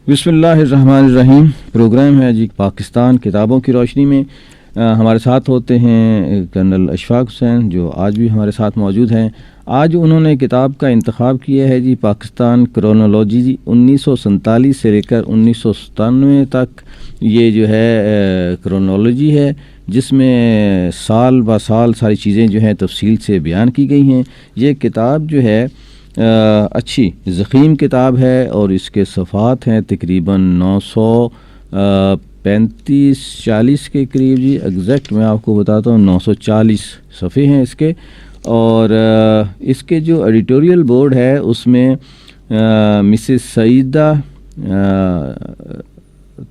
بسم اللہ الرحمن الرحیم. پروگرام ہے جی پاکستان کتابوں کی روشنی میں. ہمارے ساتھ ہوتے ہیں کرنل اشفاق حسین جو آج بھی ہمارے ساتھ موجود ہیں. آج انہوں نے کتاب کا انتخاب کیا ہے جی پاکستان کرونالوجی 1947 سے لے کر 1997 تک. یہ جو ہے کرونالوجی ہے جس میں سال با سال ساری چیزیں جو ہیں تفصیل سے بیان کی گئی ہیں. یہ کتاب جو ہے اچھی ضخیم کتاب ہے اور اس کے صفحات ہیں تقریباً 935-40 کے قریب جی. ایگزیکٹ میں آپ کو بتاتا ہوں 940 صفحے ہیں اس کے. اور اس کے جو ایڈیٹوریل بورڈ ہے اس میں مسز سعیدہ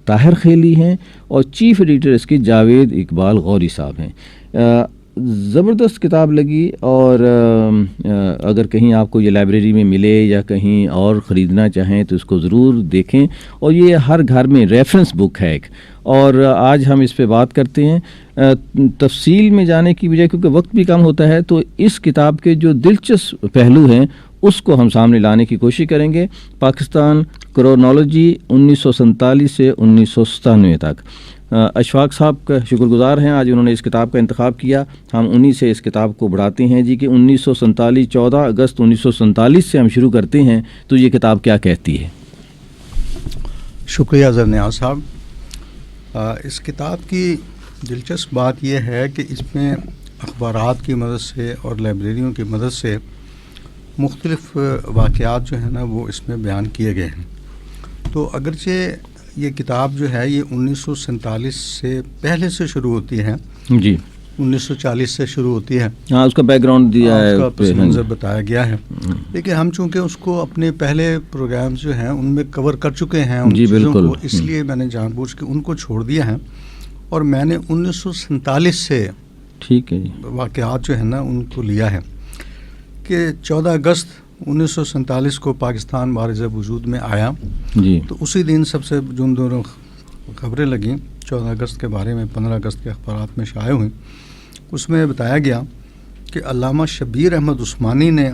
طاہر خیلی ہیں اور چیف ایڈیٹر اس کی جاوید اقبال غوری صاحب ہیں. زبردست کتاب لگی اور اگر کہیں آپ کو یہ لائبریری میں ملے یا کہیں اور خریدنا چاہیں تو اس کو ضرور دیکھیں. اور یہ ہر گھر میں ریفرنس بک ہے ایک. اور آج ہم اس پہ بات کرتے ہیں. تفصیل میں جانے کی بجائے کیونکہ وقت بھی کم ہوتا ہے تو اس کتاب کے جو دلچسپ پہلو ہیں اس کو ہم سامنے لانے کی کوشش کریں گے. پاکستان کرونالوجی 1947 سے 1997 تک. اشفاق صاحب کا شکر گزار ہیں آج انہوں نے اس کتاب کا انتخاب کیا. ہم انہی سے اس کتاب کو بڑھاتے ہیں جی کہ 1947 14 اگست 1947 سے ہم شروع کرتے ہیں تو یہ کتاب کیا کہتی ہے؟ شکریہ زرنیاز صاحب. اس کتاب کی دلچسپ بات یہ ہے کہ اس میں اخبارات کی مدد سے اور لائبریریوں کی مدد سے مختلف واقعات جو ہیں نا وہ اس میں بیان کیے گئے ہیں. تو اگرچہ یہ کتاب جو ہے یہ 1947 سے پہلے سے شروع ہوتی ہے جی 1940 سے شروع ہوتی ہے. ہاں اس کا بیک گراؤنڈ دیا ہے, اس کا پس منظر بتایا گیا ہے. لیکن ہم چونکہ اس کو اپنے پہلے پروگرامز جو ہیں ان میں کور کر چکے ہیں ان چیزوں کو, اس لیے میں نے جان بوجھ کے ان کو چھوڑ دیا ہے اور میں نے 1947 سے ٹھیک ہے واقعات جو ہیں نا ان کو لیا ہے کہ 14 اگست 1947 کو پاکستان بارز وجود میں آیا جی. تو اسی دن سب سے جن دونوں خبریں لگیں 14 اگست کے بارے میں 15 اگست کے اخبارات میں شائع ہوئیں. اس میں بتایا گیا کہ علامہ شبیر احمد عثمانی نے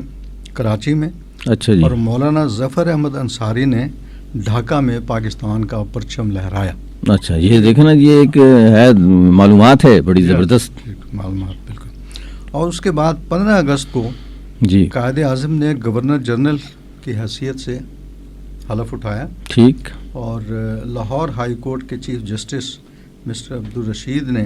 کراچی میں اچھا جی اور مولانا ظفر احمد انصاری نے ڈھاکہ میں پاکستان کا پرچم لہرایا. اچھا یہ دیکھیں نا یہ ایک ہے معلومات ہے بڑی زبردست معلومات بالکل. اور اس کے بعد 15 اگست کو جی قائد اعظم نے گورنر جنرل کی حیثیت سے حلف اٹھایا. ٹھیک. اور لاہور ہائی کورٹ کے چیف جسٹس مسٹر عبدالرشید نے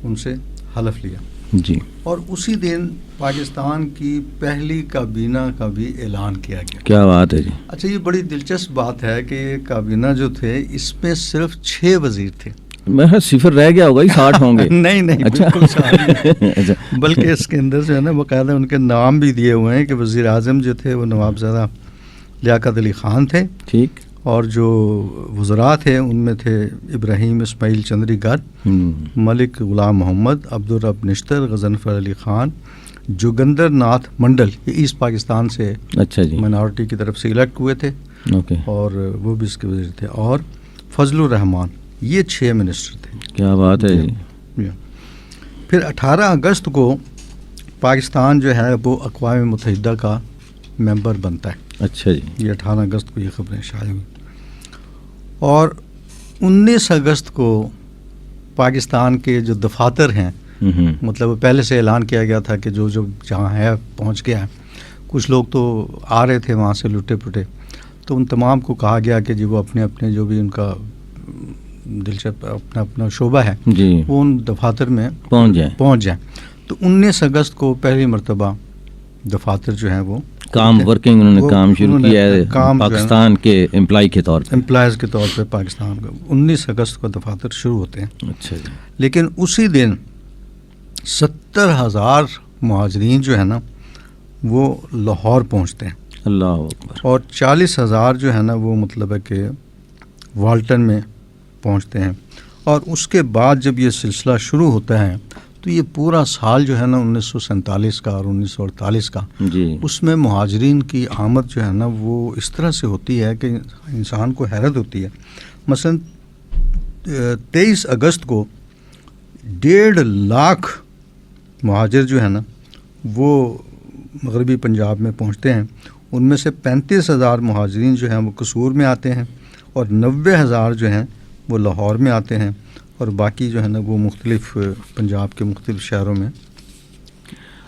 ان سے حلف لیا جی. اور اسی دن پاکستان کی پہلی کابینہ کا بھی اعلان کیا گیا. کیا بات ہے جی. اچھا یہ بڑی دلچسپ بات ہے کہ یہ کابینہ جو تھے اس میں صرف 6 وزیر تھے. میں صفر رہ گیا ہوگا 60 ہوں گے. نہیں بالکل صحیح. بلکہ اس کے اندر جو ہے نا باقاعدہ ان کے نام بھی دیے ہوئے ہیں کہ وزیر اعظم جو تھے وہ نوابزادہ لیاقت علی خان تھے. ٹھیک. اور جو وزراء تھے ان میں تھے ابراہیم اسماعیل چندری گر, ملک غلام محمد, عبدالرب نشتر, غضنفر علی خان, جوگندر ناتھ منڈل. یہ ایسٹ پاکستان سے اچھا جی مائنارٹی کی طرف سے الیکٹ ہوئے تھے اور وہ بھی اس کے وزیر تھے. اور فضل الرحمان. یہ 6 منسٹر تھے. کیا بات ہے جی. پھر 18 اگست کو پاکستان جو ہے وہ اقوام متحدہ کا ممبر بنتا ہے. اچھا جی. یہ 18 اگست کو یہ خبریں شائع ہوئی. اور 19 اگست کو پاکستان کے جو دفاتر ہیں مطلب پہلے سے اعلان کیا گیا تھا کہ جو جہاں ہے پہنچ گیا ہے. کچھ لوگ تو آ رہے تھے وہاں سے لٹے پٹے, تو ان تمام کو کہا گیا کہ جی وہ اپنے اپنے جو بھی ان کا دلچسپ اپنا شعبہ ہے جی وہ ان دفاتر میں پہنچ جائیں. تو 19 اگست کو پہلی مرتبہ دفاتر جو ہیں وہ کام ورکنگ انہوں نے کام شروع کیا ہے پاکستان کے امپلائی کے طور پہ, امپلائز کے طور پہ پاکستان کا 19 اگست کو دفاتر شروع ہوتے ہیں. اچھا جی. لیکن اسی دن 70,000 مہاجرین جو ہے نا وہ لاہور پہنچتے ہیں. اللہ اکبر. اور 40,000 جو ہے نا وہ مطلب ہے کہ والٹن میں پہنچتے ہیں. اور اس کے بعد جب یہ سلسلہ شروع ہوتا ہے تو یہ پورا سال جو ہے نا 1947 کا اور 1948 کا جی اس میں مہاجرین کی آمد جو ہے نا وہ اس طرح سے ہوتی ہے کہ انسان کو حیرت ہوتی ہے. مثلا 23 اگست کو 1.5 لاکھ مہاجر جو ہے نا وہ مغربی پنجاب میں پہنچتے ہیں. ان میں سے 35,000 مہاجرین جو ہیں وہ قصور میں آتے ہیں اور 90,000 جو ہیں وہ لاہور میں آتے ہیں، اور باقی جو ہے نا وہ مختلف پنجاب کے مختلف شہروں میں.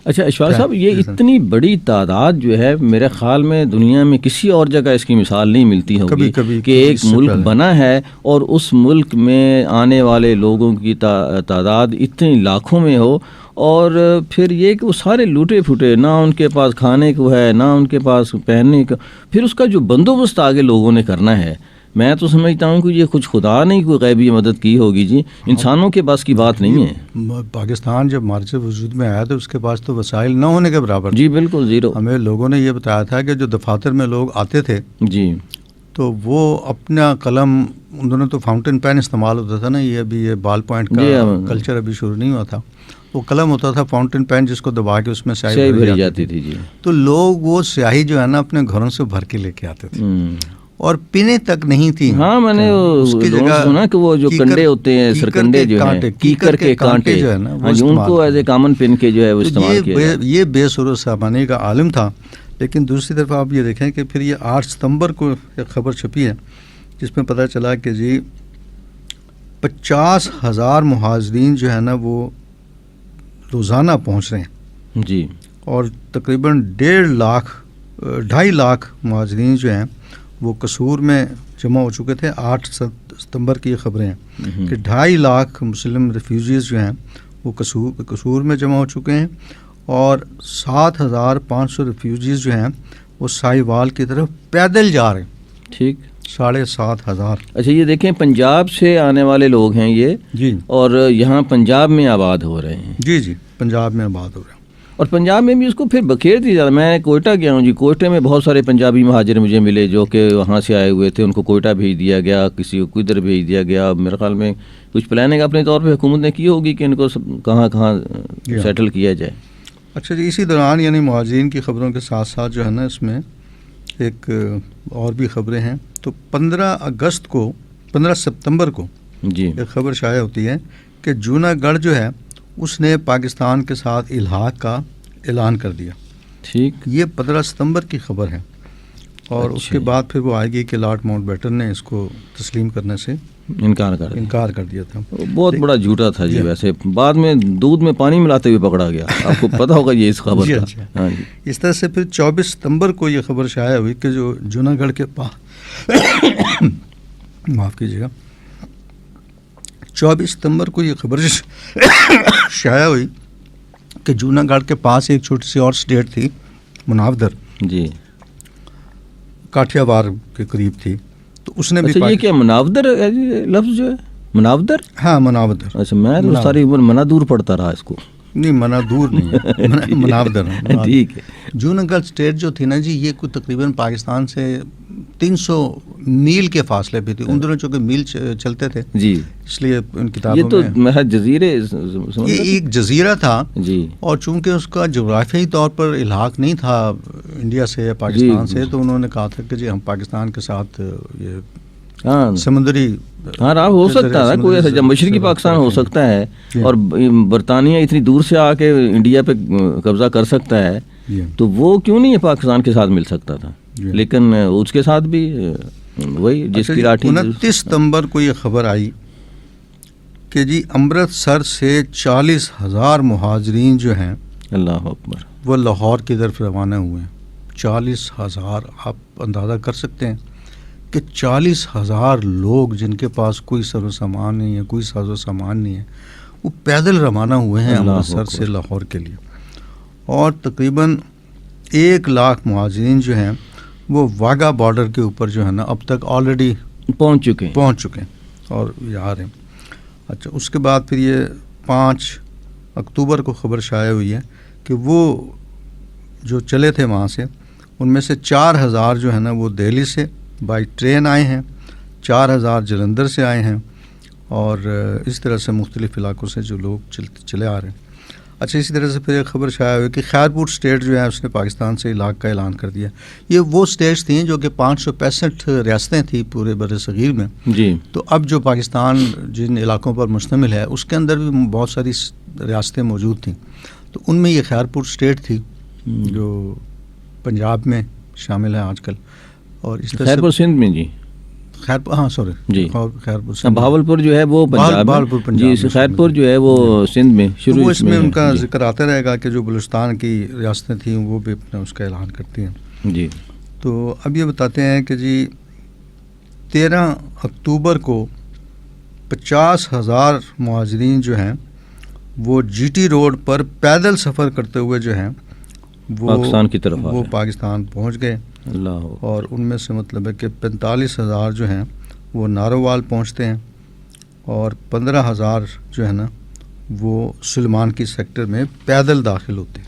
اچھا اشفاق صاحب، یہ اتنی بڑی تعداد جو ہے میرے خیال میں دنیا میں کسی اور جگہ اس کی مثال نہیں ملتی ہوگی کہ ایک ملک بنا ہے اور اس ملک میں آنے والے لوگوں کی تعداد اتنی لاکھوں میں ہو، اور پھر یہ کہ وہ سارے لوٹے پھوٹے، نہ ان کے پاس کھانے کو ہے نہ ان کے پاس پہننے کا، پھر اس کا جو بندوبست آگے لوگوں نے کرنا ہے. میں تو سمجھتا ہوں کہ یہ کچھ خدا نے کوئی غیبی مدد کی ہوگی جی، انسانوں کے پاس کی بات نہیں ہے. پاکستان جب مارچ وجود میں آیا تو اس کے پاس تو وسائل نہ ہونے کے برابر. جی بالکل زیرو. ہمیں لوگوں نے یہ بتایا تھا کہ جو دفاتر میں لوگ آتے تھے جی تو وہ اپنا قلم، ان دونوں تو فاؤنٹین پین استعمال ہوتا تھا نا، یہ بال پوائنٹ کا کلچر ابھی شروع نہیں ہوا تھا. وہ قلم ہوتا تھا فاؤنٹین پین جس کو دبا کے اس میں سیاہی بھری جاتی تھی. جی تو لوگ وہ سیاہی جو ہے نا اپنے گھروں سے بھر کے لے کے آتے تھے اور پینے تک نہیں تھی. ہاں میں نے اس کی جگہ سنا کہ وہ جو کنڈے ہوتے ہیں، سرکنڈے جو ہیں، کیکر کے کانٹے جو ہے نا، ان کو ایز اے کامن پن کے جو ہے وہ استعمال کیا. یہ بے سر و سامانی کا عالم تھا. لیکن دوسری طرف آپ یہ دیکھیں کہ پھر یہ 8 ستمبر کو ایک خبر چھپی ہے جس میں پتہ چلا کہ جی 50,000 مہاجرین جو ہے نا وہ روزانہ پہنچ رہے ہیں. جی اور تقریباً 2.5 لاکھ مہاجرین جو ہیں وہ قصور میں جمع ہو چکے تھے. 8 ستمبر کی یہ خبریں ہیں کہ 2.5 لاکھ مسلم ریفیوجیز جو ہیں وہ قصور میں جمع ہو چکے ہیں، اور 7,500 ریفیوجیز جو ہیں وہ ساہیوال کی طرف پیدل جا رہے ہیں. ٹھیک 7,500. اچھا یہ دیکھیں پنجاب سے آنے والے لوگ ہیں یہ جی، اور یہاں پنجاب میں آباد ہو رہے ہیں. جی جی پنجاب میں آباد ہو رہے ہیں. اور پنجاب میں بھی اس کو پھر بکھیر دی جاتا. میں کوئٹہ گیا ہوں جی، کوئٹہ میں بہت سارے پنجابی مہاجر مجھے ملے جو کہ وہاں سے آئے ہوئے تھے. ان کو کوئٹہ بھیج دیا گیا، کسی کو کدھر بھیج دیا گیا. میرے خیال میں کچھ پلاننگ اپنے طور پہ حکومت نے کی ہوگی کہ ان کو کہاں کہاں سیٹل کیا جائے. اچھا جی، اسی دوران یعنی مہاجرین کی خبروں کے ساتھ ساتھ جو ہے نا اس میں ایک اور بھی خبریں ہیں. تو 15 ستمبر کو جی ایک خبر شائع ہوتی ہے کہ جوناگڑھ جو ہے اس نے پاکستان کے ساتھ الحاق کا اعلان کر دیا. ٹھیک، یہ 15 ستمبر کی خبر ہے. اور اس کے بعد پھر وہ آئے گی کہ لارڈ ماؤنٹ بیٹن نے اس کو تسلیم کرنے سے انکار کر دیا تھا. بہت بڑا جھوٹا تھا جی. ویسے بعد میں دودھ میں پانی ملاتے ہوئے پکڑا گیا. آپ کو پتہ ہوگا یہ اس خبر کا. ہاں جی. اس طرح سے پھر 24 ستمبر کو یہ خبر شائع ہوئی کہ جو جوناگڑھ کے پاس معاف کیجیے گا 24 ستمبر کو یہ خبر شائع ہوئی کہ جوناگڑھ کے پاس ایک چھوٹی سی اور اسٹیٹ تھی مناودر، جی کاٹھیا وار کے قریب تھی. تو اس نے بھی یہ کیا مناودر لفظ جو ہے مناودر؟ ہاں مناودر. اچھا میں تو ساری عمر منادور پڑھتا رہا اس کو. نہیں منادور نہیں ہے، مناودر. ٹھیک ہے. جوناگڑھ اسٹیٹ جو تھی نا جی یہ کوئی تقریباً پاکستان سے 300 میل کے فاصلے پہ تھی. ان دونوں چونکہ میل چلتے تھے جی، اس لیے ان کتابوں یہ تو محض جزیرے، یہ ایک جزیرہ تھا جی. اور چونکہ اس کا جغرافیائی طور پر الحاق نہیں تھا انڈیا سے یا پاکستان سے، تو انہوں نے کہا تھا کہ جی ہم پاکستان کے ساتھ یہ سمندری راہ ہو سکتا ہے کوئی ایسا، جب مشرقی پاکستان ہو سکتا ہے اور برطانیہ اتنی دور سے آ کے انڈیا پہ قبضہ کر سکتا ہے تو وہ کیوں نہیں پاکستان کے ساتھ مل سکتا تھا. لیکن اس کے ساتھ بھی وہی جس کی لاٹھی. 29 ستمبر کو یہ خبر آئی کہ جی امرتسر سے 40,000 مہاجرین جو ہیں اللہ اکبر وہ لاہور کی طرف روانہ ہوئے ہیں. 40,000. آپ اندازہ کر سکتے ہیں کہ 40,000 لوگ جن کے پاس کوئی سر و سامان نہیں ہے، کوئی ساز و سامان نہیں ہے، وہ پیدل روانہ ہوئے ہیں امرتسر سے لاہور کے لیے. اور تقریباً 1 لاکھ مہاجرین جو ہیں وہ واگا بارڈر کے اوپر جو ہے نا اب تک آلریڈی پہنچ چکے ہیں اور یہ آ رہے ہیں. اچھا اس کے بعد پھر یہ 5 اکتوبر کو خبر شائع ہوئی ہے کہ وہ جو چلے تھے وہاں سے ان میں سے 4,000 جو ہے نا وہ دہلی سے بائی ٹرین آئے ہیں، 4,000 جلندھر سے آئے ہیں، اور اس طرح سے مختلف علاقوں سے جو لوگ چلے آ رہے ہیں. اچھا اسی طرح سے پھر ایک خبر شائع ہوئی کہ خیرپور اسٹیٹ جو ہے اس نے پاکستان سے الحاق کا اعلان کر دیا. یہ وہ اسٹیٹس تھیں جو کہ 565 ریاستیں تھیں پورے بر صغیر میں جی. تو اب جو پاکستان جن علاقوں پر مشتمل ہے اس کے اندر بھی بہت ساری ریاستیں موجود تھیں. تو ان میں یہ خیرپور اسٹیٹ تھی جو پنجاب میں شامل ہے آج کل. اور اس طرح خیرپور سندھ میں جی ہاں سوری جی خیرپور بہاولپور جو ہے وہ پنجاب بہاولپور پنجاب جی، خیرپور جو ہے وہ سندھ میں شروع وہ اس میں ان کا جی ذکر آتا رہے گا کہ جو بلوچستان کی ریاستیں تھیں وہ بھی اپنا اس کا اعلان کرتی ہیں. جی. تو اب یہ بتاتے ہیں کہ جی 13 اکتوبر کو 50,000 مہاجرین جو ہیں وہ جی ٹی روڈ پر پیدل سفر کرتے ہوئے جو ہیں وہ پاکستان کی طرف وہ پاکستان پہنچ گئے. اللہ. اور ان میں سے مطلب ہے کہ 45,000 جو ہیں وہ نارووال پہنچتے ہیں اور 15,000 جو ہے نا وہ سلیمان کی سیکٹر میں پیدل داخل ہوتے ہیں.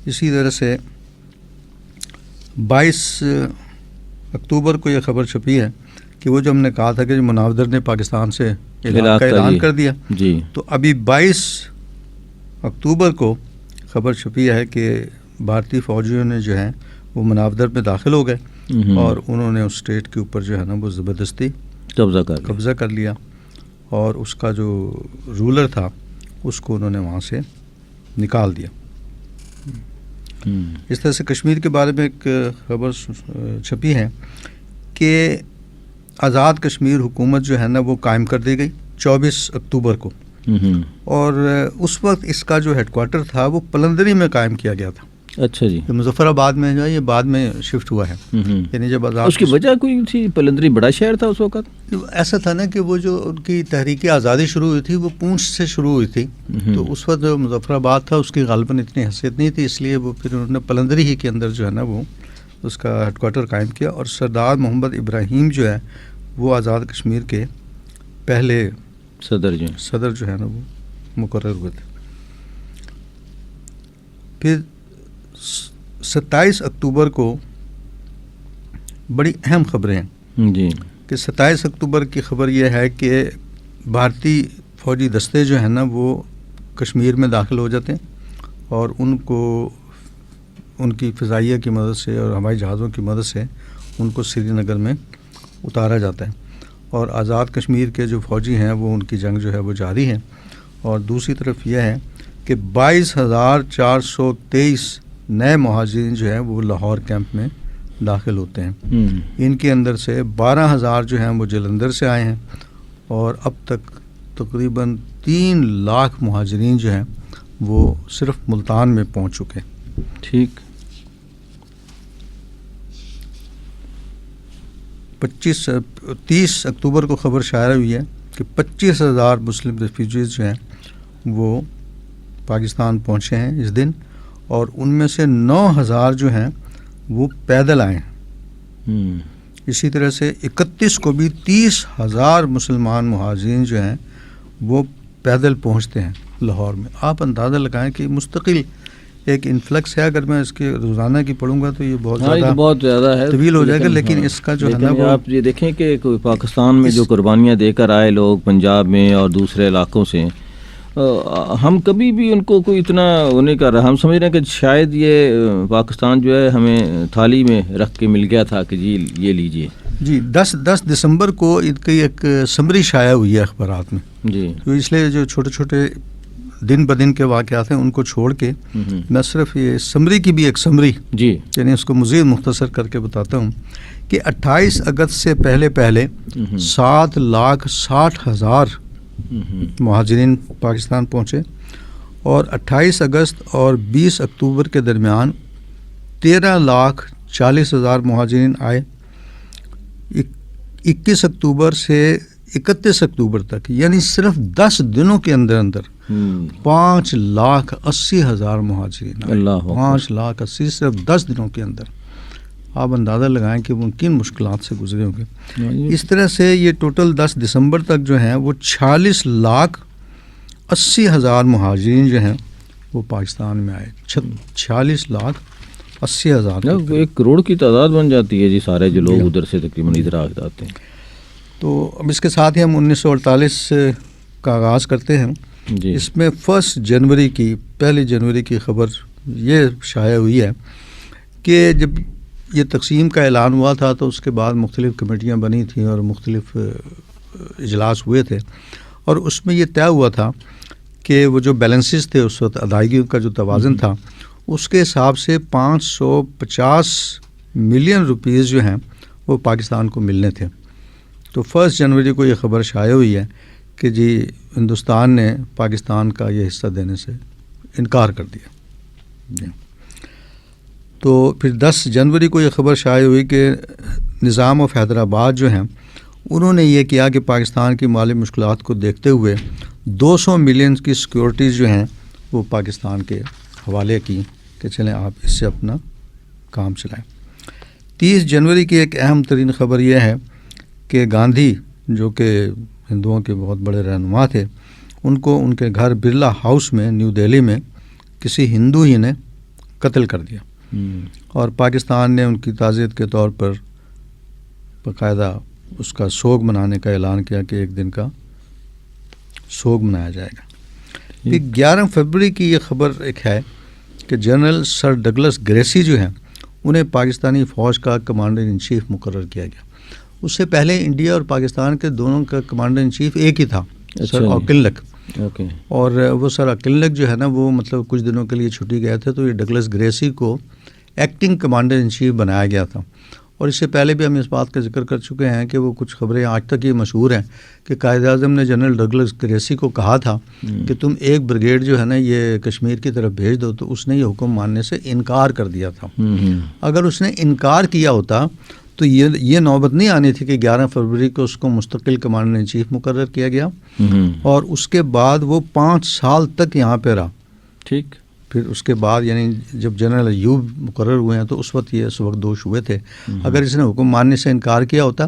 اسی طرح سے 22 اکتوبر کو یہ خبر چھپی ہے کہ وہ جو ہم نے کہا تھا کہ مناودر نے پاکستان سے علاقہ کا اعلان کر دیا جی. تو ابھی 22 اکتوبر کو خبر چھپی ہے کہ بھارتی فوجیوں نے جو ہے وہ مناودر میں داخل ہو گئے اور انہوں نے اس اسٹیٹ کے اوپر جو ہے نا وہ زبردستی قبضہ کر لیا اور اس کا جو رولر تھا اس کو انہوں نے وہاں سے نکال دیا. اس طرح سے کشمیر کے بارے میں ایک خبر چھپی ہے کہ آزاد کشمیر حکومت جو ہے نا وہ قائم کر دی گئی 24 اکتوبر کو اور اس وقت اس کا جو ہیڈ کوارٹر تھا وہ پلندری میں قائم کیا گیا تھا. اچھا جی. مظفر آباد میں جو ہے یہ بعد میں شفٹ ہوا ہے. یعنی جب اس کی وجہ کوئی تھی؟ پلندری بڑا شہر تھا اس وقت. ایسا تھا نا کہ وہ جو ان کی تحریک آزادی شروع ہوئی تھی وہ پونچھ سے شروع ہوئی تھی تو اس وقت جو مظفر آباد تھا اس کی غالباً اتنی حیثیت نہیں تھی اس لیے وہ پھر انہوں نے پلندری ہی کے اندر جو ہے نا وہ اس کا ہیڈ کوارٹر قائم کیا. اور سردار محمد ابراہیم جو ہے وہ آزاد کشمیر کے پہلے صدر جو ہے نا وہ مقرر ہوئے تھے. پھر 27 اکتوبر کو بڑی اہم خبریں ہیں جی کہ 27 اکتوبر کی خبر یہ ہے کہ بھارتی فوجی دستے جو ہیں نا وہ کشمیر میں داخل ہو جاتے ہیں اور ان کو ان کی فضائیہ کی مدد سے اور ہوائی جہازوں کی مدد سے ان کو سری نگر میں اتارا جاتا ہے اور آزاد کشمیر کے جو فوجی ہیں وہ ان کی جنگ جو ہے وہ جاری ہے. اور دوسری طرف یہ ہے کہ 22,423 نئے مہاجرین جو ہیں وہ لاہور کیمپ میں داخل ہوتے ہیں. ان کے اندر سے 12,000 جو ہیں وہ جلندھر سے آئے ہیں اور اب تک تقریباً 3 لاکھ مہاجرین جو ہیں وہ صرف ملتان میں پہنچ چکے ہیں. ٹھیک. 30 اکتوبر کو خبر شائع ہوئی ہے کہ 25,000 مسلم ریفیوجیز جو ہیں وہ پاکستان پہنچے ہیں اس دن اور ان میں سے 9,000 جو ہیں وہ پیدل آئے ہیں. اسی طرح سے 31 کو بھی 30,000 مسلمان مہاجرین جو ہیں وہ پیدل پہنچتے ہیں لاہور میں. آپ اندازہ لگائیں کہ مستقل ایک انفلکس ہے. اگر میں اس کے روزانہ کی پڑھوں گا تو یہ بہت زیادہ ہے طویل ہو جائے گا لیکن اس کا جو ہے نا وہ آپ یہ دیکھیں کہ پاکستان میں جو قربانیاں دے کر آئے لوگ پنجاب میں اور دوسرے علاقوں سے ہم کبھی بھی ان کو کوئی اتنا وہ نہیں کر رہا. ہم سمجھ رہے ہیں کہ شاید یہ پاکستان جو ہے ہمیں تھالی میں رکھ کے مل گیا تھا کہ جی یہ لیجئے. جی 10 دسمبر کو ان کی ایک سمری شائع ہوئی ہے اخبارات میں جی. تو اس لیے جو چھوٹے چھوٹے دن بدن کے واقعات ہیں ان کو چھوڑ کے میں صرف یہ سمری کی بھی ایک سمری جی یعنی اس کو مزید مختصر کر کے بتاتا ہوں کہ 28 اگست سے پہلے 7,60,000 مہاجرین پاکستان پہنچے اور 28 اگست اور 20 اکتوبر کے درمیان 13,40,000 مہاجرین آئے. 21 اکتوبر سے 31 اکتوبر تک یعنی صرف 10 دنوں کے اندر 5,80,000 مہاجرین آئے. 5,80,000 صرف 10 دنوں کے اندر. آپ اندازہ لگائیں کہ وہ کن مشکلات سے گزرے ہوں گے. اس طرح سے یہ ٹوٹل 10 دسمبر تک جو ہیں وہ 46,80,000 مہاجرین جو ہیں وہ پاکستان میں آئے. 46,80,000 1 کروڑ کی تعداد بن جاتی ہے جی سارے جو لوگ ادھر سے تقریباً ادھر آ جاتے ہیں. تو اب اس کے ساتھ ہی ہم 1948 کا آغاز کرتے ہیں جی. اس میں 1 جنوری کی خبر یہ شائع ہوئی ہے کہ جب یہ تقسیم کا اعلان ہوا تھا تو اس کے بعد مختلف کمیٹیاں بنی تھیں اور مختلف اجلاس ہوئے تھے اور اس میں یہ طے ہوا تھا کہ وہ جو بیلنسز تھے اس وقت ادائیگیوں کا جو توازن تھا اس کے حساب سے 550 ملین روپیز جو ہیں وہ پاکستان کو ملنے تھے. تو 1 جنوری کو یہ خبر شائع ہوئی ہے کہ جی ہندوستان نے پاکستان کا یہ حصہ دینے سے انکار کر دیا. جی. تو پھر 10 جنوری کو یہ خبر شائع ہوئی کہ نظام آف حیدرآباد جو ہیں انہوں نے یہ کیا کہ پاکستان کی مالی مشکلات کو دیکھتے ہوئے 200 ملین کی سیکورٹیز جو ہیں وہ پاکستان کے حوالے کی کہ چلیں آپ اس سے اپنا کام چلائیں. 30 جنوری کی ایک اہم ترین خبر یہ ہے کہ گاندھی جو کہ ہندوؤں کے بہت بڑے رہنما تھے ان کو ان کے گھر برلا ہاؤس میں نیو دہلی میں کسی ہندو ہی نے قتل کر دیا. اور پاکستان نے ان کی تعزیت کے طور پر باقاعدہ اس کا سوگ منانے کا اعلان کیا کہ ایک دن کا سوگ منایا جائے گا. پھر 11 فروری کی یہ خبر ایک ہے کہ جنرل سر ڈگلس گریسی جو ہیں انہیں پاکستانی فوج کا کمانڈر ان چیف مقرر کیا گیا. اس سے پہلے انڈیا اور پاکستان کے دونوں کا کمانڈر ان چیف ایک ہی تھا, سر اوکلنک. اور وہ سر اوکلنک جو ہے نا وہ مطلب کچھ دنوں کے لیے چھٹی گئے تھے, تو یہ ڈگلس گریسی کو ایکٹنگ کمانڈر ان چیف بنایا گیا تھا. اور اس سے پہلے بھی ہم اس بات کا ذکر کر چکے ہیں کہ وہ کچھ خبریں آج تک یہ مشہور ہیں کہ قائد اعظم نے جنرل ڈگلس گریسی کو کہا تھا کہ تم ایک بریگیڈ جو ہے نا یہ کشمیر کی طرف بھیج دو, تو اس نے یہ حکم ماننے سے انکار کر دیا تھا. اگر اس نے انکار کیا ہوتا تو یہ نوبت نہیں آنی تھی کہ 11 فروری کو اس کو مستقل کمانڈر ان چیف مقرر کیا گیا, اور اس کے بعد وہ 5 سال تک یہاں پہ رہا. ٹھیک. پھر اس کے بعد یعنی جب جنرل ایوب مقرر ہوئے ہیں تو اس وقت یہ سبکدوش ہوئے تھے. اگر اس نے حکم ماننے سے انکار کیا ہوتا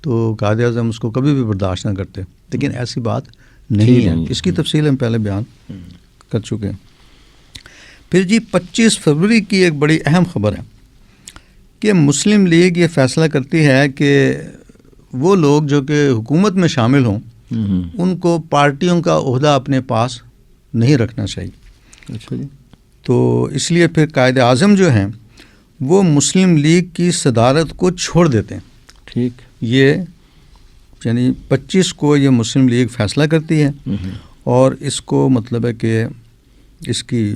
تو قائد اعظم اس کو کبھی بھی برداشت نہ کرتے, لیکن ایسی بات نہیں ہے. اس کی تفصیل ہم پہلے بیان کر چکے ہیں. پھر جی 25 فروری کی ایک بڑی اہم خبر ہے کہ مسلم لیگ یہ فیصلہ کرتی ہے کہ وہ لوگ جو کہ حکومت میں شامل ہوں ان کو پارٹیوں کا عہدہ اپنے پاس نہیں رکھنا چاہیے. اچھا جی. تو اس لیے پھر قائد اعظم جو ہیں وہ مسلم لیگ کی صدارت کو چھوڑ دیتے ہیں. ٹھیک. یہ یعنی 25 کو یہ مسلم لیگ فیصلہ کرتی ہے, اور اس کو مطلب ہے کہ اس کی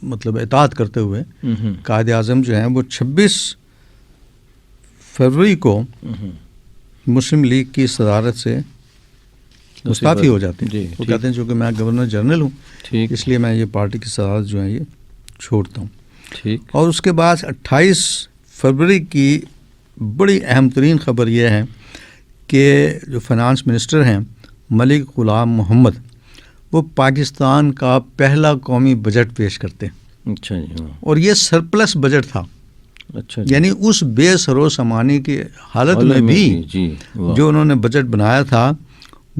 مطلب اطاعت کرتے ہوئے قائد اعظم جو ہیں وہ 26 فروری کو مسلم لیگ کی صدارت سے مستعفی ہو جاتے ہیں. وہ کہتے ہیں چونکہ میں گورنر جنرل ہوں اس لیے میں یہ پارٹی کی صدارت جو ہے یہ چھوڑتا ہوں. ٹھیک. اور اس کے بعد 28 فروری کی بڑی اہم ترین خبر یہ ہے کہ جو فائنانس منسٹر ہیں ملک غلام محمد وہ پاکستان کا پہلا قومی بجٹ پیش کرتے ہیں. اچھا جی. اور یہ سرپلس بجٹ تھا. اچھا. یعنی اس بے سرو سامانی کی حالت میں بھی جو انہوں نے بجٹ بنایا تھا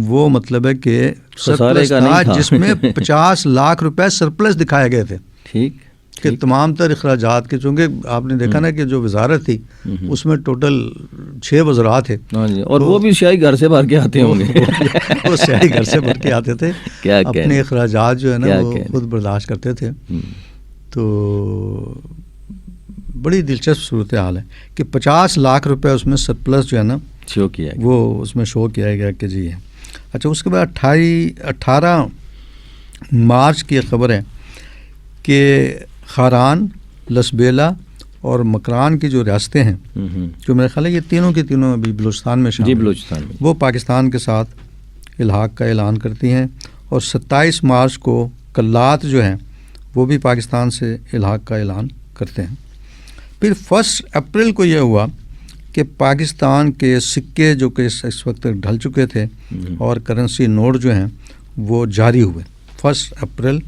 وہ مطلب ہے کہ سرپلس تھا جس میں 50 لاکھ روپے سرپلس دکھائے گئے تھے. ٹھیک. کہ تمام تر اخراجات کے, چونکہ آپ نے دیکھا نا کہ جو وزارت تھی اس میں ٹوٹل 6 وزراء تھے. اور وہ بھی سیاہی گھر سے بھر کے آتے ہوں گے. وہ سیاہی گھر سے بھر کے آتے تھے, اپنے اخراجات جو ہے نا وہ خود برداشت کرتے تھے. تو بڑی دلچسپ صورتحال ہے کہ 50 لاکھ روپے اس میں سرپلس جو ہے نا شو کیا وہ اس میں شو کیا گیا کہ جی ہے. اچھا. اس کے بعد 18 مارچ کی خبر ہے کہ خاران, لسبیلا اور مکران کی جو ریاستیں ہیں جو میرے خیال ہے یہ تینوں کی تینوں ابھی بلوچستان میں شامل بلوچستان میں وہ پاکستان کے ساتھ الحاق کا اعلان کرتی ہیں. اور 27 مارچ کو کلات جو ہیں وہ بھی پاکستان سے الحاق کا اعلان کرتے ہیں. پھر 1 اپریل کو یہ ہوا کہ پاکستان کے سکے جو کہ اس وقت تک ڈھل چکے تھے اور کرنسی نوٹ جو ہیں وہ جاری ہوئے 1 اپریل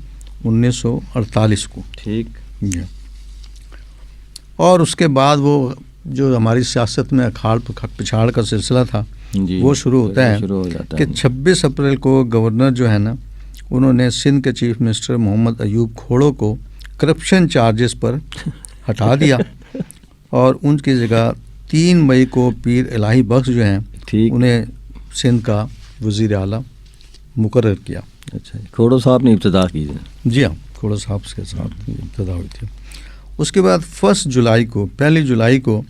1948 کو. ٹھیک. اور اس کے بعد وہ جو ہماری سیاست میں اکھاڑ پچھاڑ کا سلسلہ تھا وہ شروع ہوتا ہے کہ 26 اپریل کو گورنر جو ہے نا انہوں نے سندھ کے چیف منسٹر محمد ایوب کھوڑو کو کرپشن چارجز پر ہٹا دیا اور ان کی جگہ 3 مئی کو پیر الہی بخش جو ہیں انہیں سندھ کا وزیر اعلیٰ مقرر کیا. اچھا. کھوڑو صاحب نے ابتدا کی. جی ہاں, کھوڑو صاحب کے ساتھ ابتدا ہوئی تھی. اس کے بعد 1 جولائی کو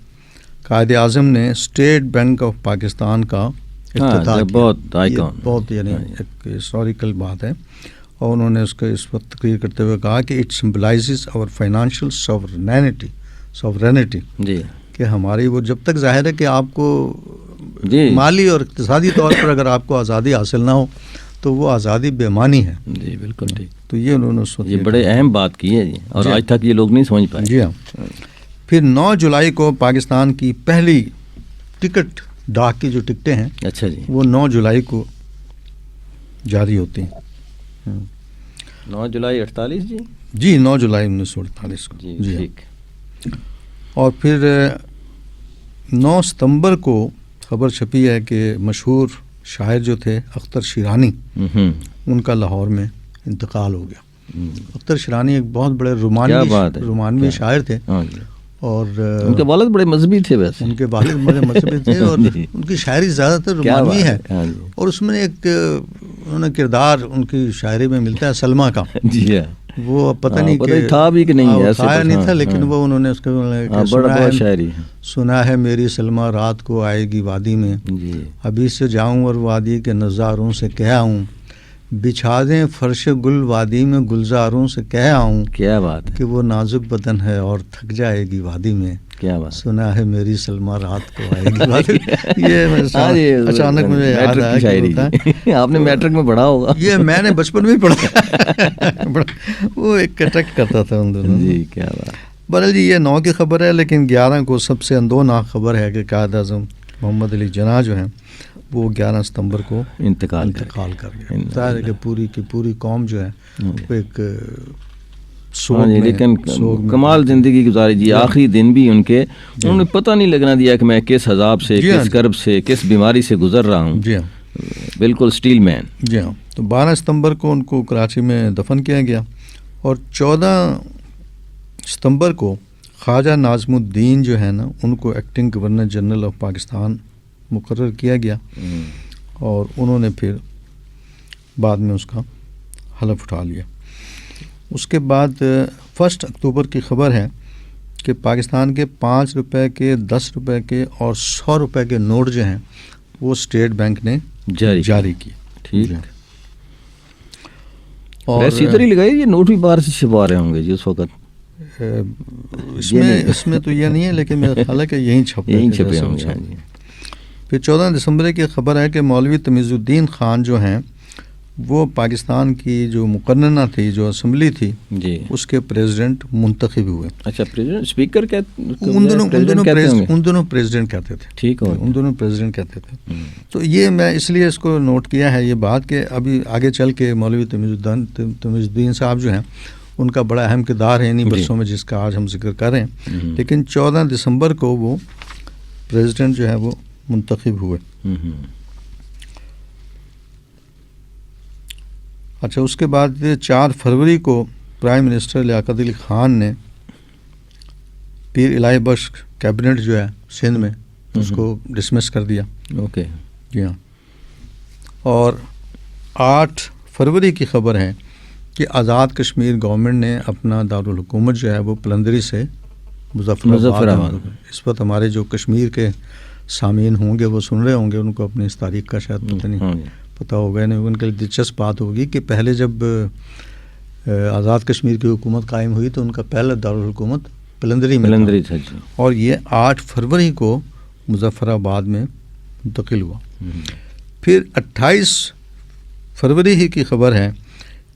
قائد اعظم نے اسٹیٹ بینک آف پاکستان کا افتتاح کیا. بہت یعنی ایک ہسٹوریکل بات ہے, اور انہوں نے اس کا اس وقت تقریر کرتے ہوئے کہا کہ it symbolizes our financial sovereignty. جی. کہ ہماری وہ جب تک ظاہر ہے کہ آپ کو جی مالی اور اقتصادی طور پر اگر آپ کو آزادی حاصل نہ ہو تو وہ آزادی بے معنی ہے. جی بالکل ٹھیک. تو یہ انہوں نے اس وقت یہ بڑے اہم بات کی ہے جی، اور جی آج تک یہ لوگ نہیں سمجھ پائے. جی ہاں. پھر 9 جولائی کو پاکستان کی پہلی ٹکٹ ڈاک کی جو ٹکٹیں ہیں اچھا جی، وہ 9 جولائی کو جاری ہوتی ہیں. 9 جولائی 48 جی. جی 9 جولائی 1948 کو. جی جی ہاں. ٹھیک. اور پھر 9 ستمبر کو خبر چھپی ہے کہ مشہور شاعر جو تھے اختر شیرانی، ان کا لاہور میں انتقال ہو گیا. اختر شیرانی ایک بہت بڑے رومانوی شاعر تھے، اور ان کے والد بڑے مذہبی تھے. ویسے ان کے والد بڑے مذہبی تھے اور ان کی شاعری زیادہ تر رومانوی ہے. اور اس میں ایک انہوں نے کردار ان کی شاعری میں ملتا ہے سلمہ کا. جی ہاں، وہ پتہ نہیں کہ تھا بھی کہ نہیں، ایسے تھا نہیں تھا، لیکن وہ انہوں نے اس کے بڑا شاعری ہے. سنا ہے میری سلمہ رات کو آئے گی وادی میں، ابھی سے جاؤں اور وادی کے نظاروں سے کہہ آؤں، بچھا دیں فرش گل وادی میں گلزاروں سے کہہ آؤں. کیا بات ہے کہ وہ نازک بدن ہے اور تھک جائے گی وادی میں. کیا بات، سنا ہے میری سلمہ رات کو آئے گی وادی. یہ اچانک مجھے یاد آیا. آپ نے میٹرک میں پڑھا ہوگا. یہ میں نے بچپن میں پڑھا. وہ ایک اٹریکٹ کرتا تھا ان دونوں. جی کیا بات. بہرحال جی یہ 9 کی خبر ہے، لیکن 11 کو سب سے اندوہناک خبر ہے کہ قائد اعظم محمد علی جناح جو ہیں وہ 11 ستمبر کو انتقال کر گئے. ظاہر ہے کہ پوری کی پوری قوم جو ہے وہ ایک لیکن کمال زندگی گزاری جی. آخری دن بھی ان کے انہوں نے پتہ نہیں لگنا دیا کہ میں کس عذاب سے، کس کرب سے، کس بیماری سے گزر رہا ہوں. جی ہاں بالکل اسٹیل مین. جی ہاں. تو 12 ستمبر کو ان کو کراچی میں دفن کیا گیا، اور 14 ستمبر کو خواجہ ناظم الدین جو ہے نا ان کو acting governor general of Pakistan مقرر کیا گیا، اور انہوں نے پھر بعد میں اس کا حلف اٹھا لیا. اس کے بعد 1 اکتوبر کی خبر ہے کہ پاکستان کے 5 روپے کے، 10 روپے کے اور 100 روپے کے نوٹ جو ہیں وہ اسٹیٹ بینک نے جاری کیے. ٹھیک. اور اسی طرح لگائی یہ نوٹ بھی باہر سے چھپا رہے ہوں گے جی اس وقت. اس میں تو یہ نہیں ہے، لیکن میرا خیال ہے کہ یہیں چھپے ہوں گے. پھر 14 دسمبر کی خبر ہے کہ مولوی تمیز الدین خان جو ہیں وہ پاکستان کی جو مقننہ تھی، جو اسمبلی تھی جی، اس کے پریزیڈنٹ منتخب ہوئے. اچھا پریزیڈنٹ، اسپیکر ان دونوں پریزیڈنٹ کہتے تھے. ٹھیک ہے، ان دونوں پریزیڈنٹ کہتے تھے. تو یہ میں اس لیے اس کو نوٹ کیا ہے یہ بات کہ ابھی آگے چل کے مولوی تمیز الدین صاحب جو ہیں ان کا بڑا اہم کردار ہے انہیں برسوں میں جس کا آج ہم ذکر کر رہے ہیں. لیکن 14 دسمبر کو وہ پریزیڈنٹ جو ہے وہ منتخب ہوئے. اچھا اس کے بعد 4 فروری کو پرائم منسٹر لیاقت علی خان نے پیر الہی بخش کیبنٹ جو ہے سندھ میں اس کو ڈسمس کر دیا. اوکے جی ہاں. اور 8 فروری کی خبر ہے کہ آزاد کشمیر گورنمنٹ نے اپنا دارالحکومت جو ہے وہ پلندری سے مظفر آباد. اس وقت ہمارے جو کشمیر کے سامعین ہوں گے وہ سن رہے ہوں گے، ان کو اپنی اس تاریخ کا شاید پتہ نہیں پتہ ہوگا. نہیں ان کے لیے دلچسپ بات ہوگی کہ پہلے جب آزاد کشمیر کی حکومت قائم ہوئی تو ان کا پہلا دارالحکومت پلندری میں تھا، اور یہ 8 فروری کو مظفر آباد میں منتقل ہوا. پھر 28 فروری ہی کی خبر ہے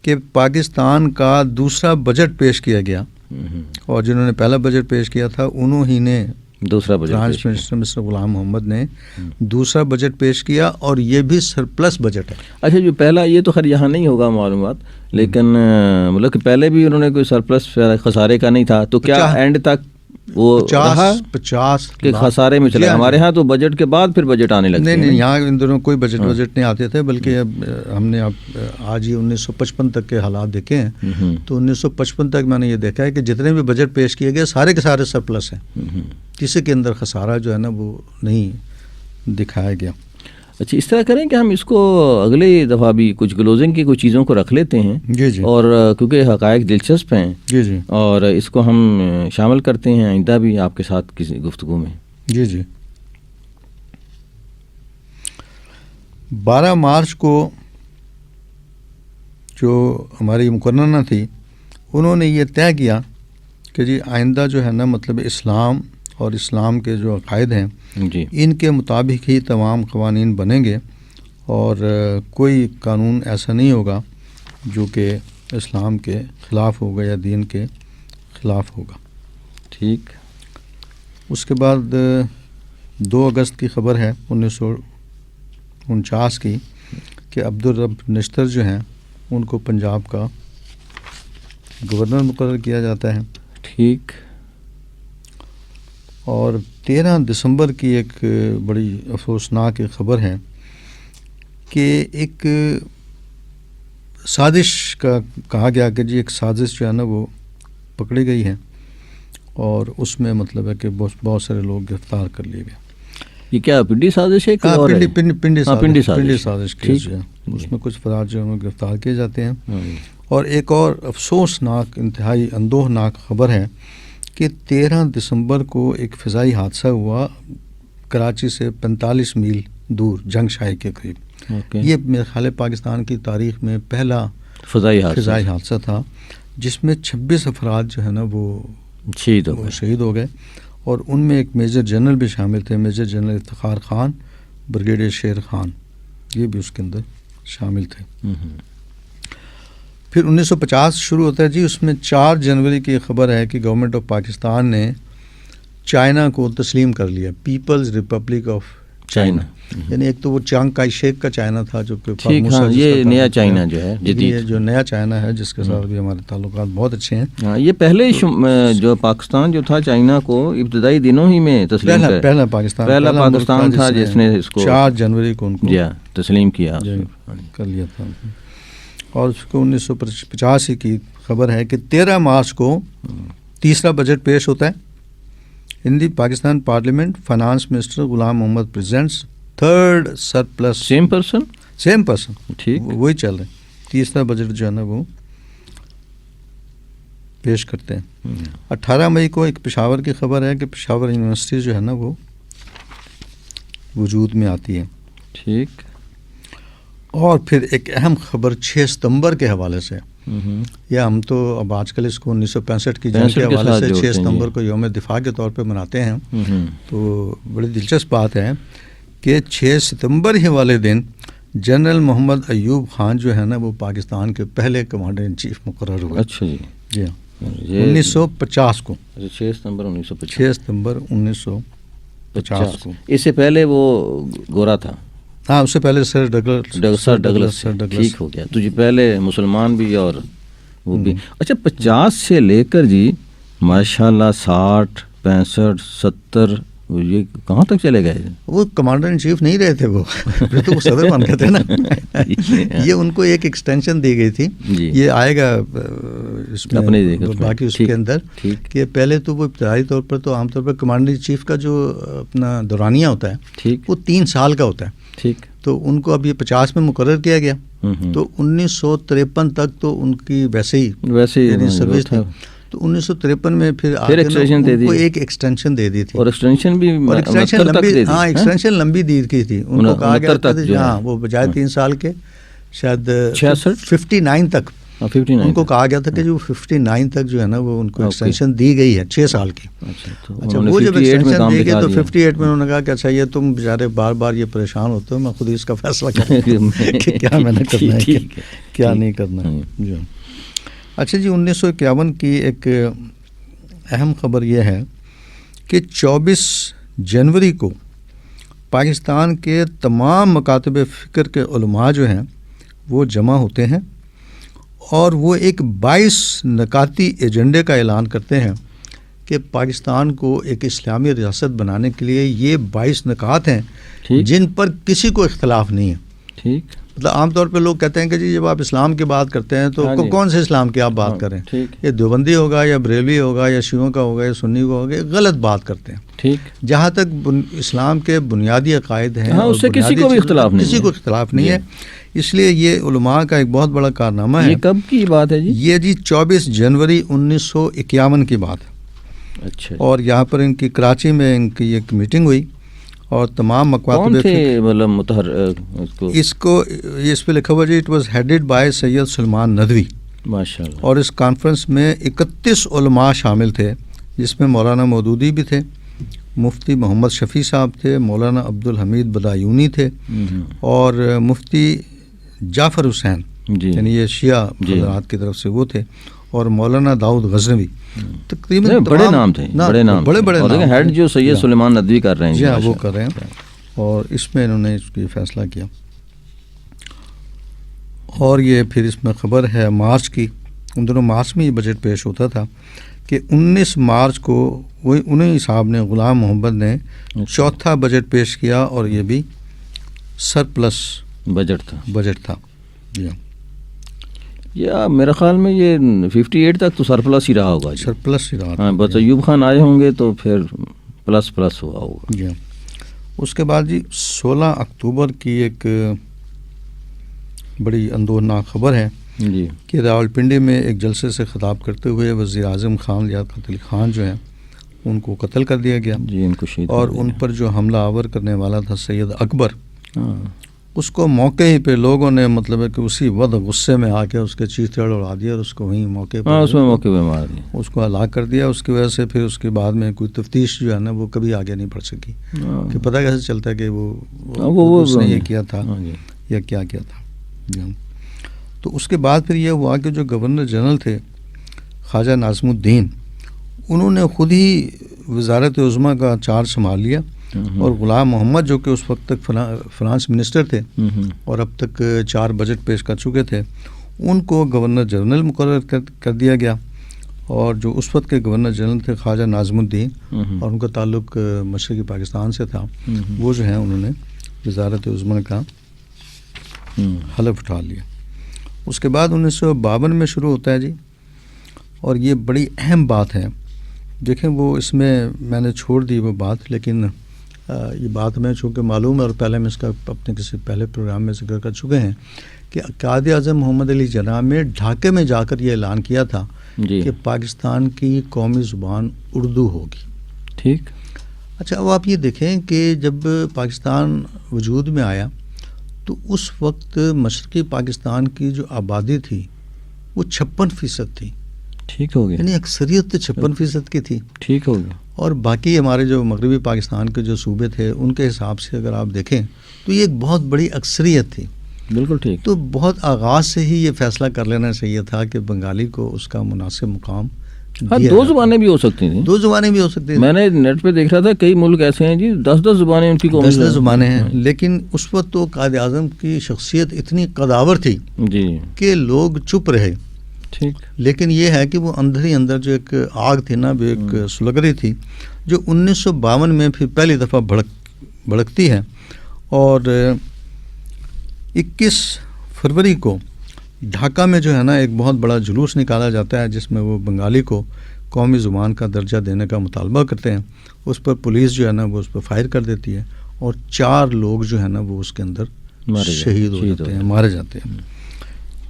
کہ پاکستان کا دوسرا بجٹ پیش کیا گیا، اور جنہوں نے پہلا بجٹ پیش کیا تھا انہوں ہی نے دوسرا budget France minister mister Ghulam محمد نے دوسرا بجٹ پیش کیا، اور یہ بھی سرپلس بجٹ ہے. اچھا جو پہلا، یہ تو خیر یہاں نہیں ہوگا معلومات، لیکن مطلب کہ پہلے بھی انہوں نے کوئی سرپلس خسارے کا نہیں تھا، تو کیا اینڈ تک وہ 50 کے خسارے میں چلا؟ ہمارے ہاں تو بجٹ کے بعد پھر بجٹ آنے لگتے ہیں. نہیں یہاں ان دونوں کوئی بجٹ نہیں آتے تھے، بلکہ اب ہم نے آج ہی 1955 تک کے حالات دیکھے ہیں. تو 1955 تک میں نے یہ دیکھا ہے کہ جتنے بھی بجٹ پیش کیے گئے سارے کے سارے سرپلس ہیں، کسی کے اندر خسارہ جو ہے نا وہ نہیں دکھایا گیا. اچھا اس طرح کریں کہ ہم اس کو اگلے دفعہ بھی کچھ کلوزنگ کی کچھ چیزوں کو رکھ لیتے ہیں. جی اور کیونکہ حقائق دلچسپ ہیں جی اور اس کو ہم شامل کرتے ہیں آئندہ بھی آپ کے ساتھ کسی گفتگو میں. جی 12 مارچ کو جو ہماری مقررہ تھی انہوں نے یہ طے کیا کہ جی آئندہ جو ہے نا مطلب اسلام اور اسلام کے جو عقائد ہیں جی ان کے مطابق ہی تمام قوانین بنیں گے، اور کوئی قانون ایسا نہیں ہوگا جو کہ اسلام کے خلاف ہوگا یا دین کے خلاف ہوگا۔ ٹھیک۔ اس کے بعد 2 اگست کی خبر ہے 1949 کی کہ عبدالرب نشتر جو ہیں ان کو پنجاب کا گورنر مقرر کیا جاتا ہے۔ ٹھیک۔ اور 13 دسمبر کی ایک بڑی افسوسناک خبر ہے کہ ایک سازش کا کہا گیا کہ جی ایک سازش جو ہے نا وہ پکڑی گئی ہے، اور اس میں مطلب ہے کہ بہت سارے لوگ گرفتار کر لیے گئے۔ یہ کیا پنڈی سازش ہے؟ پنڈی سازش ٹھیک۔ کیس جو ہے اس میں کچھ افراد جو ہیں گرفتار کیے جاتے ہیں۔ اور ایک اور افسوسناک انتہائی اندوہناک خبر ہے کہ 13 دسمبر کو ایک فضائی حادثہ ہوا کراچی سے 45 میل دور جنگ شاہی کے قریب۔ یہ میرے خیال ہے پاکستان کی تاریخ میں پہلا فضائی حادثہ تھا جس میں 26 افراد جو ہے نا وہ شہید ہو گئے، اور ان میں ایک میجر جنرل بھی شامل تھے، major general Iftikhar Khan, brigadier Sher Khan, یہ بھی اس کے اندر شامل تھے۔ پھر 1950 شروع ہوتا ہے جی، اس میں 4 جنوری کی خبر ہے کہ گورنمنٹ آف پاکستان نے چائنا کو تسلیم کر لیا، پیپلز ریپبلک آف چائنا۔ یعنی ایک تو وہ چانگ کائی شیک کا چائنا تھا جو کہ یہ نیا چائنا جو ہے جدید، یہ جو نیا چائنا ہے جس کے ساتھ بھی ہمارے تعلقات بہت اچھے ہیں۔ یہ پہلے جو پاکستان جو تھا چائنا کو ابتدائی دنوں ہی میں تسلیم کر، پہلا پاکستان تھا جس نے اس کو 4 جنوری کو ان کو تسلیم کیا کر لیا تھا۔ اور اس کو 1985 کی خبر ہے کہ 13 مارچ کو تیسرا بجٹ پیش ہوتا ہے۔ In the Pakistan parliament, finance minister Ghulam Muhammad presents 3rd surplus, same person ٹھیک، وہی چل رہے ہیں۔ تیسرا بجٹ جو ہے نا وہ پیش کرتے ہیں۔ 18 مئی کو ایک پشاور کی خبر ہے کہ پشاور یونیورسٹی جو ہے نا وہ وجود میں آتی ہے۔ ٹھیک۔ اور پھر ایک اہم خبر 6 ستمبر کے حوالے سے، یا ہم تو اب آج کل اس کو 1965 کی جنگ کے حوالے سے 6 ستمبر کو یوم دفاع کے طور پہ مناتے ہیں، تو بڑی دلچسپ بات ہے کہ 6 ستمبر ہی والے دن جنرل محمد ایوب خان جو ہے نا وہ پاکستان کے پہلے کمانڈر ان چیف مقرر ہوئے۔ اچھا جی، جی ہاں، 1950 کو، 6 ستمبر 1950، 6 ستمبر 1950 کو۔ اس سے پہلے وہ گورا تھا؟ ہاں، اس سے پہلے سر ڈگلس ٹھیک ہو گیا، تو جی پہلے مسلمان بھی اور وہ بھی۔ اچھا 50 سے لے کر جی ماشاءاللہ 60 65 70 یہ کہاں تک چلے گئے؟ وہ کمانڈر ان چیف نہیں رہے تھے، وہ تو صدر بن گئے تھے نا۔ یہ ان کو ایک ایکسٹینشن دی گئی تھی، یہ آئے گا اس میں باقی اس کے اندر، کہ پہلے تو وہ ابتدائی طور پر تو عام طور پر کمانڈر ان چیف کا جو اپنا دورانیہ ہوتا ہے وہ 3 سال کا ہوتا ہے۔ ٹھیک، تو ان کو اب یہ 50 میں مقرر کیا گیا، تو 1953 تک تو ان کی ویسے ہی سروس تھی، تو 1953 میں پھر ایک ایکسٹینشن دے دی تھی، اور ایکسٹینشن بھی ایکسٹینشن لمبی دی کی تھی، ان کو کہا گیا تھا ہاں وہ بجائے 3 سال کے شاید 59 تک ان کو کہا گیا تھا کہ جو 59 تک جو ہے نا وہ ان کو ایکسٹینشن دی گئی ہے 6 سال کی۔ اچھا وہ جب ایکسٹینشن دی گئی تو 58 میں انہوں نے کہا کہ اچھا یہ تم بیچارے بار بار یہ پریشان ہوتے ہو، میں خود ہی اس کا فیصلہ کروں کہ کیا میں نے کرنا ہے کیا نہیں کرنا ہے۔ اچھا جی 1951 کی ایک اہم خبر یہ ہے کہ 24 جنوری کو پاکستان کے تمام مکاتب فکر کے علماء جو ہیں وہ جمع ہوتے ہیں، اور وہ ایک 22 نکاتی ایجنڈے کا اعلان کرتے ہیں کہ پاکستان کو ایک اسلامی ریاست بنانے کے لیے یہ 22 نکات ہیں جن پر کسی کو اختلاف نہیں ہے۔ ٹھیک، مطلب عام طور پہ لوگ کہتے ہیں کہ جی جب آپ اسلام کی بات کرتے ہیں تو کون سے اسلام کی آپ بات کریں، یہ دیوبندی ہوگا یا بریلوی ہوگا یا شیعوں کا ہوگا یا سنی کا ہوگا، غلط بات کرتے ہیں۔ ٹھیک، جہاں تک اسلام کے بنیادی عقائد ہیں اس سے کسی کو اختلاف نہیں ہے، اس لیے یہ علماء کا ایک بہت بڑا کارنامہ ہے۔ یہ کب کی بات ہے جی؟ یہ جی 24 جنوری 1951 کی بات ہے۔ اچھا، اور یہاں پر ان کی کراچی میں ان کی ایک میٹنگ ہوئی، اور تمام مکاتب اس پہ لکھا ہوا جی اٹ واز ہیڈڈ بائی سید سلمان ندوی، ماشاءاللہ، اور اس کانفرنس میں 31 علماء شامل تھے جس میں مولانا مودودی بھی تھے، مفتی محمد شفیع صاحب تھے، مولانا عبدالحمید بدایونی تھے، اور مفتی جعفر حسین یعنی یہ شیعہ حضرات کی طرف سے وہ تھے، اور مولانا داؤد غزنوی. تقریباً بڑے نام تھے، بڑے ہیڈ جو سید سلیمان ندوی کر رہے ہیں. جی ہاں وہ کر رہے ہیں، اور اس میں انہوں نے اس کی فیصلہ کیا. اور یہ پھر اس میں خبر ہے مارچ کی، ان دونوں مارچ میں یہ بجٹ پیش ہوتا تھا کہ 19 مارچ کو وہی انہیں صاحب نے غلام محمد نے چوتھا بجٹ پیش کیا، اور یہ بھی سرپلس بجٹ تھا. جی یا میرے خیال میں یہ 58 تک تو سرپلس ہی رہا ہوگا. سرپلس ہی رہا. ہاں بس ایوب خان آئے ہوں گے تو پھر پلس ہوا ہوگا. جی اس کے بعد جی 16 اکتوبر کی ایک بڑی اندوہناک خبر ہے جی کہ راولپنڈی میں ایک جلسے سے خطاب کرتے ہوئے وزیر اعظم خان لیاقت علی خان جو ہیں ان کو قتل کر دیا گیا. جی ان کو شہید. اور ان پر جو حملہ آور کرنے والا تھا سید اکبر، اس کو موقع ہی پہ لوگوں نے مطلب ہے کہ اسی وقت غصے میں آ کے اس کے چیتڑ اڑا دیا، اور اس کو وہیں موقع پہ مار دیا، اس کو ہلاک کر دیا. اس کی وجہ سے پھر اس کے بعد میں کوئی تفتیش جو ہے نا وہ کبھی آگے نہیں بڑھ سکی کہ پتہ کیسے چلتا ہے کہ وہ اس نے یہ کیا تھا یا کیا کیا تھا. تو اس کے بعد پھر یہ ہوا کہ جو گورنر جنرل تھے خواجہ ناظم الدین، انہوں نے خود ہی وزارت عظمیٰ کا چارج سنبھال لیا، اور غلام محمد جو کہ اس وقت تک فنانس منسٹر تھے اور اب تک 4 بجٹ پیش کر چکے تھے، ان کو گورنر جنرل مقرر کر دیا گیا. اور جو اس وقت کے گورنر جنرل تھے خواجہ ناظم الدین، اور ان کا تعلق مشرقی پاکستان سے تھا، وہ جو ہیں انہوں نے وزارت عظمیٰ کا حلف اٹھا لیا. اس کے بعد 1952 میں شروع ہوتا ہے جی، اور یہ بڑی اہم بات ہے. دیکھیں وہ اس میں نے چھوڑ دی وہ بات، لیکن یہ بات میں چونکہ معلوم ہے اور پہلے میں اس کا اپنے کسی پہلے پروگرام میں ذکر کر چکے ہیں کہ قائد اعظم محمد علی جناح میں ڈھاکے میں جا کر یہ اعلان کیا تھا کہ پاکستان کی قومی زبان اردو ہوگی. ٹھیک. اچھا اب آپ یہ دیکھیں کہ جب پاکستان وجود میں آیا تو اس وقت مشرقی پاکستان کی جو آبادی تھی وہ 56% تھی. ٹھیک ہو گیا. یعنی اکثریت تو 56% کی تھی. ٹھیک ہو گیا. اور باقی ہمارے جو مغربی پاکستان کے جو صوبے تھے ان کے حساب سے اگر آپ دیکھیں تو یہ ایک بہت بڑی اکثریت تھی. بالکل ٹھیک. تو بہت آغاز سے ہی یہ فیصلہ کر لینا چاہیے تھا کہ بنگالی کو اس کا مناسب مقام. ہاں 2 زبانیں بھی ہو سکتی تھیں. 2 زبانیں بھی ہو سکتی تھیں. میں نے نیٹ پہ دیکھ رہا تھا کئی ملک ایسے ہیں جی 10 زبانیں ان کی قومی 10 زبانیں ہیں. لیکن اس وقت تو قائد اعظم کی شخصیت اتنی قداور تھی جی کہ لوگ چپ رہے. ٹھیک. لیکن یہ ہے کہ وہ اندر ہی اندر جو ایک آگ تھی نا، وہ ایک سلگری تھی جو 1952 میں پھر پہلی دفعہ بھڑکتی ہے. اور 21 فروری کو ڈھاکہ میں جو ہے نا ایک بہت بڑا جلوس نکالا جاتا ہے جس میں وہ بنگالی کو قومی زبان کا درجہ دینے کا مطالبہ کرتے ہیں. اس پر پولیس جو ہے نا وہ اس پر فائر کر دیتی ہے، اور 4 لوگ جو ہے نا وہ اس کے اندر شہید ہو جاتے ہیں، مارے جاتے ہیں.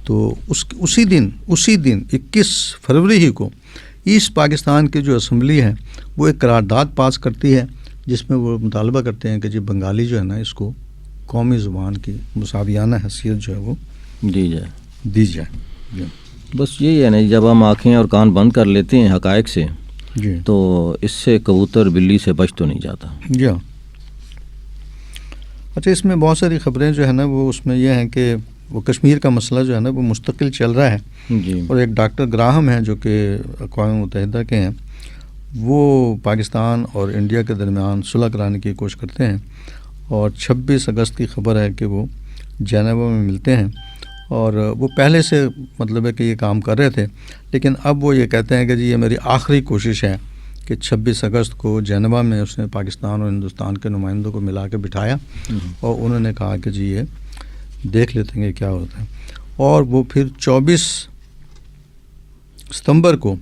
تو اسی دن 21 فروری ہی کو ایسٹ پاکستان کی جو اسمبلی ہے وہ ایک قرارداد پاس کرتی ہے جس میں وہ مطالبہ کرتے ہیں کہ جی بنگالی جو ہے نا اس کو قومی زبان کی مساویانہ حیثیت جو ہے وہ دی جائے. بس یہی ہے نا، جب ہم آنکھیں اور کان بند کر لیتے ہیں حقائق سے جی تو اس سے کبوتر بلی سے بچ تو نہیں جاتا. جی ہاں. اچھا اس میں بہت ساری خبریں جو ہے نا وہ اس میں یہ ہیں کہ وہ کشمیر کا مسئلہ جو ہے نا وہ مستقل چل رہا ہے جی. اور ایک ڈاکٹر گراہم ہیں جو کہ اقوام متحدہ کے ہیں، وہ پاکستان اور انڈیا کے درمیان صلح کرانے کی کوشش کرتے ہیں. اور 26 اگست کی خبر ہے کہ وہ جنیوا میں ملتے ہیں، اور وہ پہلے سے مطلب ہے کہ یہ کام کر رہے تھے، لیکن اب وہ یہ کہتے ہیں کہ جی یہ میری آخری کوشش ہے کہ 26 اگست کو جنیوا میں اس نے پاکستان اور ہندوستان کے نمائندوں کو ملا کے بٹھایا، اور انہوں نے کہا کہ جی یہ دیکھ لیتے ہیں کہ کیا ہوتا ہے. اور وہ پھر 24 ستمبر کو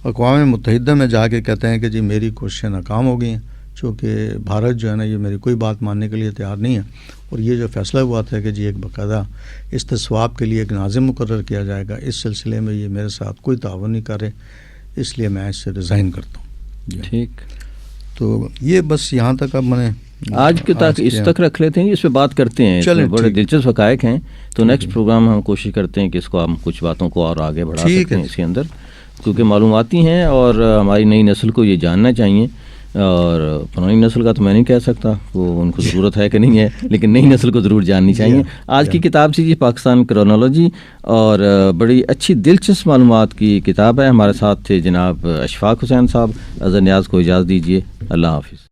اقوام متحدہ میں جا کے کہتے ہیں کہ جی میری کوششیں ناکام ہو گئی ہیں، چونکہ بھارت جو ہے نا یہ میری کوئی بات ماننے کے لیے تیار نہیں ہے. اور یہ جو فیصلہ ہوا تھا کہ جی ایک باقاعدہ استصواب کے لیے ایک ناظم مقرر کیا جائے گا، اس سلسلے میں یہ میرے ساتھ کوئی تعاون نہیں کر رہے، اس لیے میں اس سے ریزائن کرتا ہوں. ٹھیک. تو یہ بس یہاں تک اب میں نے آج کے تک اس تک رکھ لیتے ہیں، اس پہ بات کرتے ہیں. بڑے دلچسپ حقائق ہیں، تو نیکسٹ پروگرام ہم کوشش کرتے ہیں کہ اس کو ہم کچھ باتوں کو اور آگے بڑھا سکتے ہیں اس کے اندر، کیونکہ معلوماتی ہیں اور ہماری نئی نسل کو یہ جاننا چاہیے اور پرانی نسل کا تو میں نہیں کہہ سکتا وہ ان کو ضرورت ہے کہ نہیں ہے، لیکن نئی نسل کو ضرور جاننی چاہیے. آج کی کتاب سی جی پاکستان کرونالوجی، اور بڑی اچھی دلچسپ معلومات کی کتاب ہے. ہمارے ساتھ تھے جناب اشفاق حسین صاحب. اظہر نیاز کو اجازت دیجیے. اللہ حافظ.